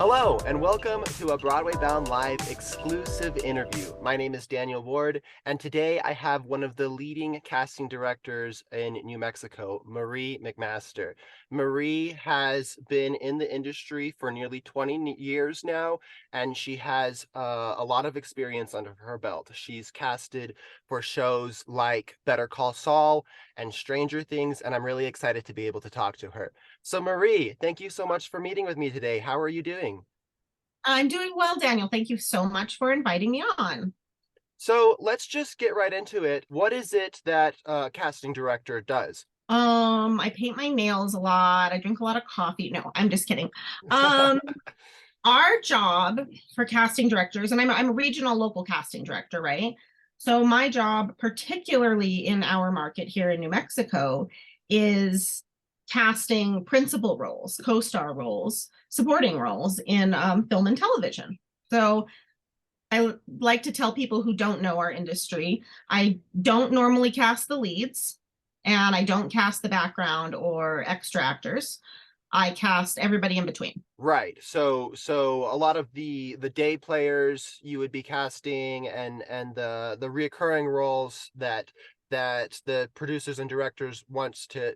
Hello, and welcome to a Broadway Bound Live exclusive interview. My name is Daniel Ward, and today I have one of the leading casting directors in New Mexico, Marie McMaster. Marie has been in the industry for nearly 20 years now, and she has a lot of experience under her belt. She's casted for shows like Better Call Saul and Stranger Things, and I'm really excited to be able to talk to her. So, Marie, thank you so much for meeting with me today. How are you doing? I'm doing well, Daniel. Thank you so much for inviting me on. So let's just get right into it. What is it that a casting director does? I paint my nails a lot. I drink a lot of coffee. No, I'm just kidding. Um, our job for casting directors, and I'm a regional local casting director, right? So my job, particularly in our market here in New Mexico, is casting principal roles, co-star roles, supporting roles in film and television. So I like to tell people who don't know our industry, I don't normally cast the leads and I don't cast the background or extra actors. I cast everybody in between. Right. So a lot of the day players you would be casting and the reoccurring roles that the producers and directors wants to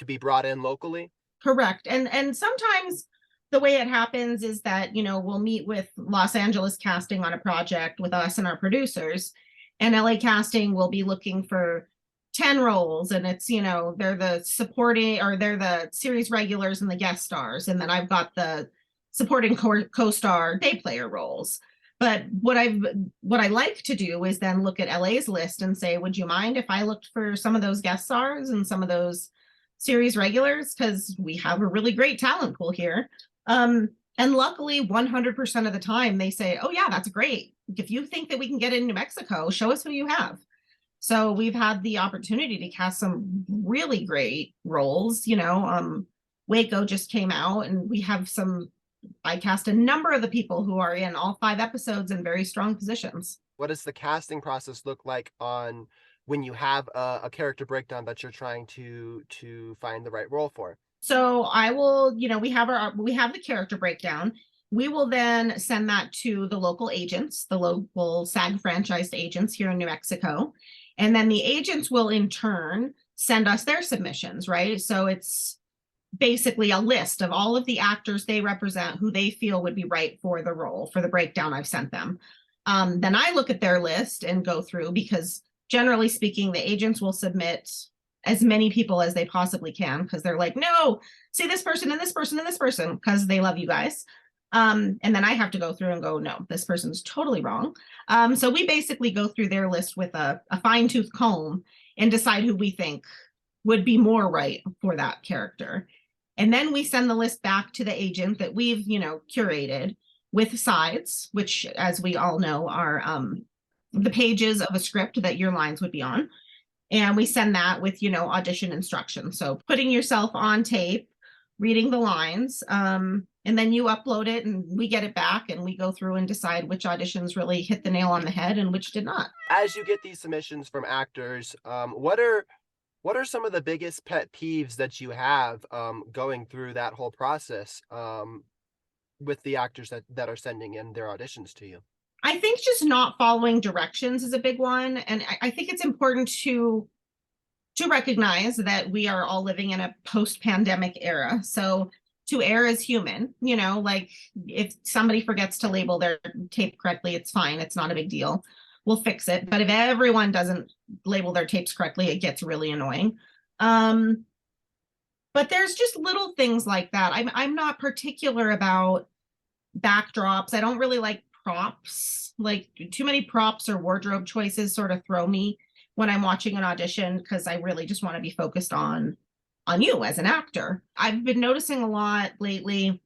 be brought in locally. Correct. And sometimes the way it happens is that, we'll meet with Los Angeles casting on a project with us and our producers, and LA casting will be looking for 10 roles, and it's, they're the supporting or they're the series regulars and the guest stars, and then I've got the supporting co-star day player roles. But what I like to do is then look at LA's list and say, would you mind if I looked for some of those guest stars and some of those series regulars, because we have a really great talent pool here. And luckily, 100% of the time, they say, oh, yeah, that's great. If you think that we can get in New Mexico, show us who you have. So we've had the opportunity to cast some really great roles. Waco just came out, and we have I cast a number of the people who are in all 5 episodes in very strong positions. What does the casting process look like on when you have a character breakdown that you're trying to find the right role for? So I will, we have the character breakdown. We will then send that to the local agents, the local SAG franchised agents here in New Mexico. And then the agents will in turn send us their submissions, right? So it's basically a list of all of the actors they represent who they feel would be right for the role, for the breakdown I've sent them. Then I look at their list and go through, because generally speaking, the agents will submit as many people as they possibly can, because they're like, no, see this person and this person and this person, because they love you guys. And then I have to go through and go, no, this person's totally wrong. So we basically go through their list with a fine tooth comb and decide who we think would be more right for that character. And then we send the list back to the agent that we've, curated with sides, which, as we all know, are the pages of a script that your lines would be on. And we send that with, audition instructions. So putting yourself on tape, reading the lines, and then you upload it and we get it back and we go through and decide which auditions really hit the nail on the head and which did not. As you get these submissions from actors, what are some of the biggest pet peeves that you have going through that whole process with the actors that are sending in their auditions to you? I think just not following directions is a big one. And I think it's important to recognize that we are all living in a post-pandemic era. So to err is human, like if somebody forgets to label their tape correctly, it's fine. It's not a big deal. We'll fix it. But if everyone doesn't label their tapes correctly, it gets really annoying. But there's just little things like that. I'm not particular about backdrops. I don't really like props. Like too many props or wardrobe choices sort of throw me when I'm watching an audition, because I really just want to be focused on you as an actor. I've been noticing a lot lately.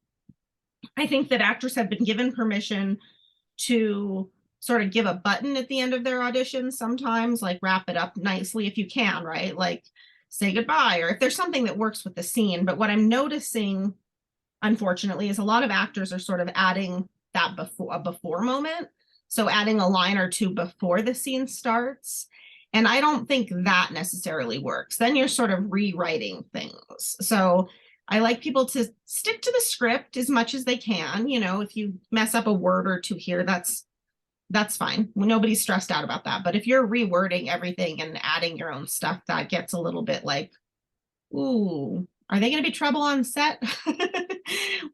I think that actors have been given permission to sort of give a button at the end of their audition sometimes, like wrap it up nicely if you can, right? Like say goodbye, or if there's something that works with the scene. But what I'm noticing, unfortunately, is a lot of actors are sort of adding that before moment. So adding a line or two before the scene starts. And I don't think that necessarily works. Then you're sort of rewriting things. So I like people to stick to the script as much as they can. If you mess up a word or two here, that's fine. Nobody's stressed out about that. But if you're rewording everything and adding your own stuff, that gets a little bit like, ooh, are they going to be trouble on set?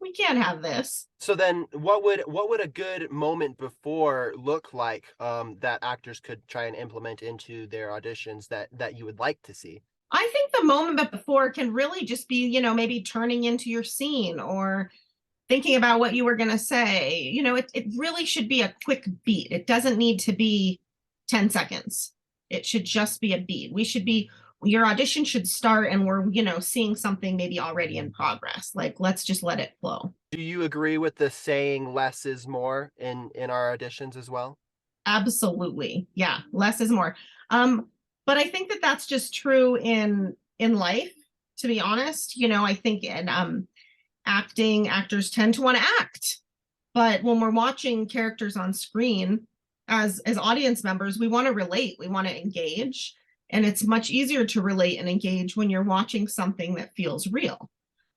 We can't have this. So then what would a good moment before look like, that actors could try and implement into their auditions that you would like to see? I think the moment before can really just be, maybe turning into your scene or thinking about what you were going to say. It really should be a quick beat. It doesn't need to be 10 seconds. It should just be a beat. Your audition should start and we're, seeing something maybe already in progress. Like, let's just let it flow. Do you agree with the saying less is more in our auditions as well? Absolutely. Yeah. Less is more. But I think that that's just true in life, to be honest. I think in acting, actors tend to want to act. But when we're watching characters on screen as audience members, we want to relate, we want to engage. And it's much easier to relate and engage when you're watching something that feels real.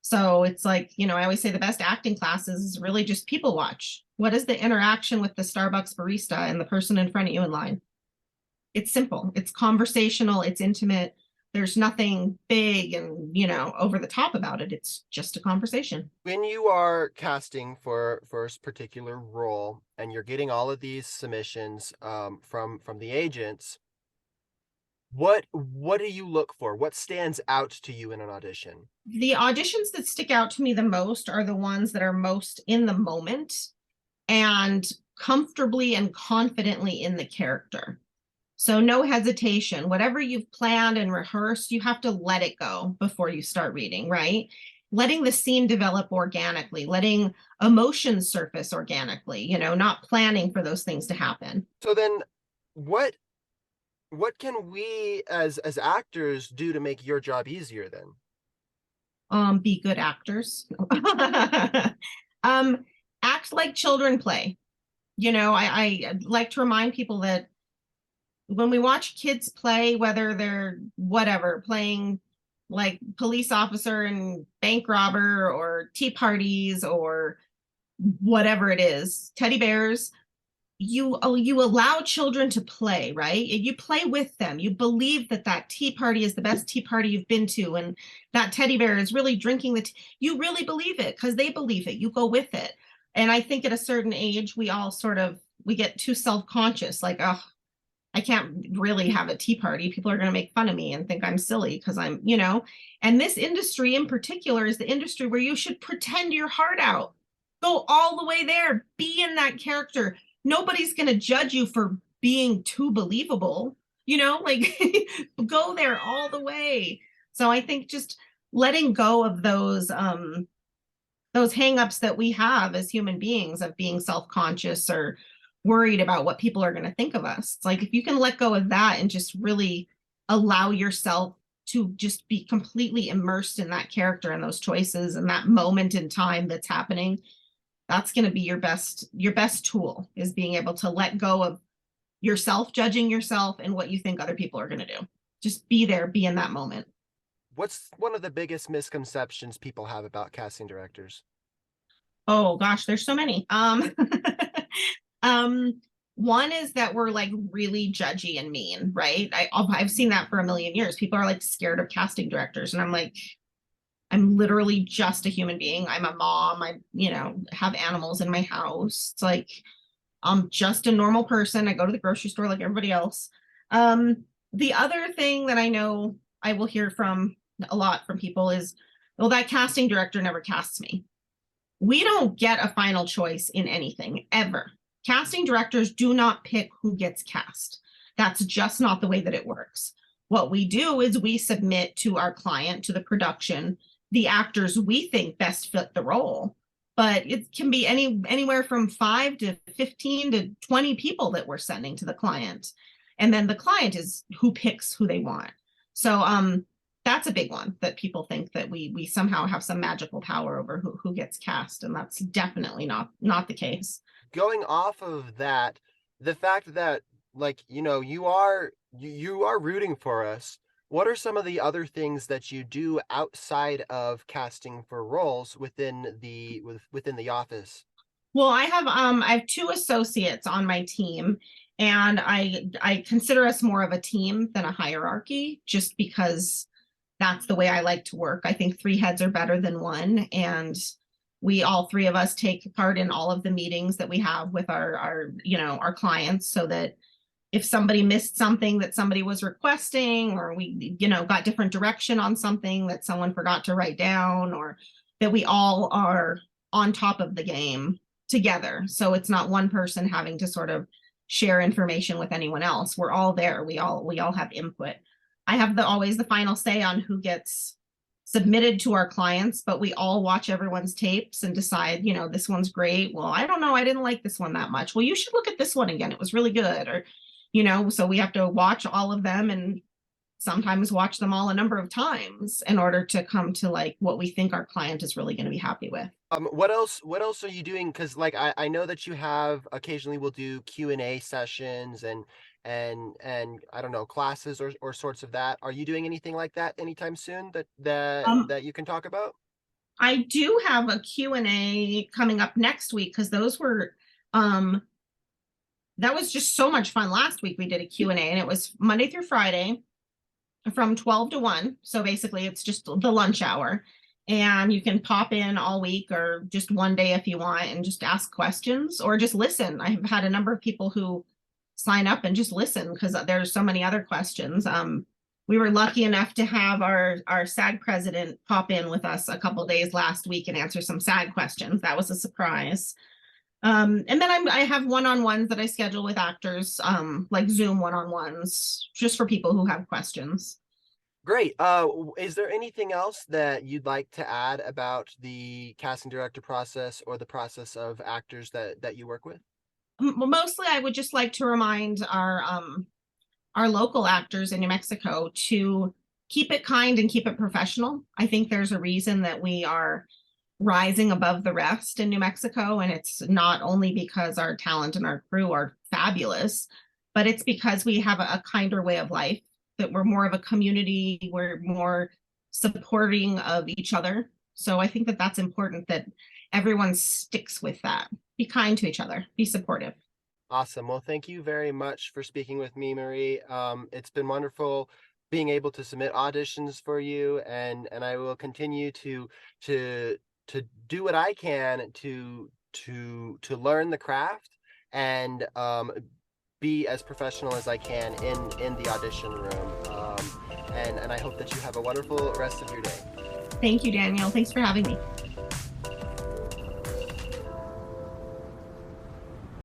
So it's like, I always say the best acting classes is really just people watch. What is the interaction with the Starbucks barista and the person in front of you in line? It's simple, it's conversational, it's intimate. There's nothing big and, over the top about it. It's just a conversation. When you are casting for a particular role and you're getting all of these submissions, from the agents, what do you look for? What stands out to you in an audition? The auditions that stick out to me the most are the ones that are most in the moment and comfortably and confidently in the character. So no hesitation. Whatever you've planned and rehearsed, you have to let it go before you start reading, right? Letting the scene develop organically, letting emotions surface organically, not planning for those things to happen. So then what what can we as actors do to make your job easier then? Be good actors. um, Act like children play. I like to remind people that when we watch kids play, whether they're whatever, playing like police officer and bank robber or tea parties or whatever it is, teddy bears, you allow children to play, right? You play with them. You believe that tea party is the best tea party you've been to, and that teddy bear is really drinking you really believe it because they believe it. You go with it. And I think at a certain age, we all we get too self-conscious, like, oh, I can't really have a tea party. People are going to make fun of me and think I'm silly because and this industry in particular is the industry where you should pretend your heart out. Go all the way there. Be in that character. Nobody's going to judge you for being too believable, like go there all the way. So I think just letting go of those hangups that we have as human beings of being self-conscious or worried about what people are going to think of us. It's like if you can let go of that and just really allow yourself to just be completely immersed in that character and those choices and that moment in time that's happening, that's going to be your best tool, is being able to let go of yourself judging yourself and what you think other people are going to do. Just be there, be in that moment. What's one of the biggest misconceptions people have about casting directors? Oh gosh, there's so many. One is that we're like really judgy and mean, right? I've seen that for a million years. People are like scared of casting directors, and I'm like, I'm literally just a human being. I'm a mom. I, have animals in my house. It's like I'm just a normal person. I go to the grocery store like everybody else. The other thing that I know I will hear from a lot from people is, well, that casting director never casts me. We don't get a final choice in anything ever. Casting directors do not pick who gets cast. That's just not the way that it works. What we do is we submit to our client, to the production, the actors we think best fit the role. But it can be anywhere from 5 to 15 to 20 people that we're sending to the client. And then the client is who picks who they want. So that's a big one, that people think that we somehow have some magical power over who gets cast, and that's definitely not the case. Going off of that, the fact that, like, you are rooting for us What are some of the other things that you do outside of casting for roles within the office? Well, I have two associates on my team, and I consider us more of a team than a hierarchy, just because that's the way I like to work. I think three heads are better than one, and we all three of us take part in all of the meetings that we have with our clients, so that if somebody missed something that somebody was requesting, or we got different direction on something that someone forgot to write down, or that we all are on top of the game together, so it's not one person having to sort of share information with anyone else. We're all there. We all have input. I have always the final say on who gets submitted to our clients, but we all watch everyone's tapes and decide, this one's great. Well, I don't know, I didn't like this one that much. Well, you should look at this one again, it was really good. Or so we have to watch all of them, and sometimes watch them all a number of times in order to come to like what we think our client is really going to be happy with. What else are you doing? Because like I know that you have occasionally will do Q&A sessions and I don't know, classes or sorts of that. Are you doing anything like that anytime soon Um, that you can talk about? I do have a Q&A coming up next week, because those were um that was just so much fun. Last week we did a Q&A, and it was Monday through Friday from 12 to 1. So basically it's just the lunch hour, and you can pop in all week or just one day if you want, and just ask questions or just listen. I've had a number of people who sign up and just listen because there's so many other questions. We were lucky enough to have our SAG president pop in with us a couple days last week and answer some SAG questions. That was a surprise. And then I have one-on-ones that I schedule with actors, like Zoom one-on-ones, just for people who have questions. Great. Is there anything else that you'd like to add about the casting director process or the process of actors that you work with? Mostly, I would just like to remind our local actors in New Mexico to keep it kind and keep it professional. I think there's a reason that we are rising above the rest in New Mexico, and it's not only because our talent and our crew are fabulous, but it's because we have a kinder way of life, that we're more of a community, we're more supporting of each other. So I think that that's important, that everyone sticks with that. Be kind to each other, be supportive. Awesome. Well, thank you very much for speaking with me, Marie. It's been wonderful being able to submit auditions for you, and I will continue to to do what I can to learn the craft and be as professional as I can in the audition room. And I hope that you have a wonderful rest of your day. Thank you, Daniel. Thanks for having me.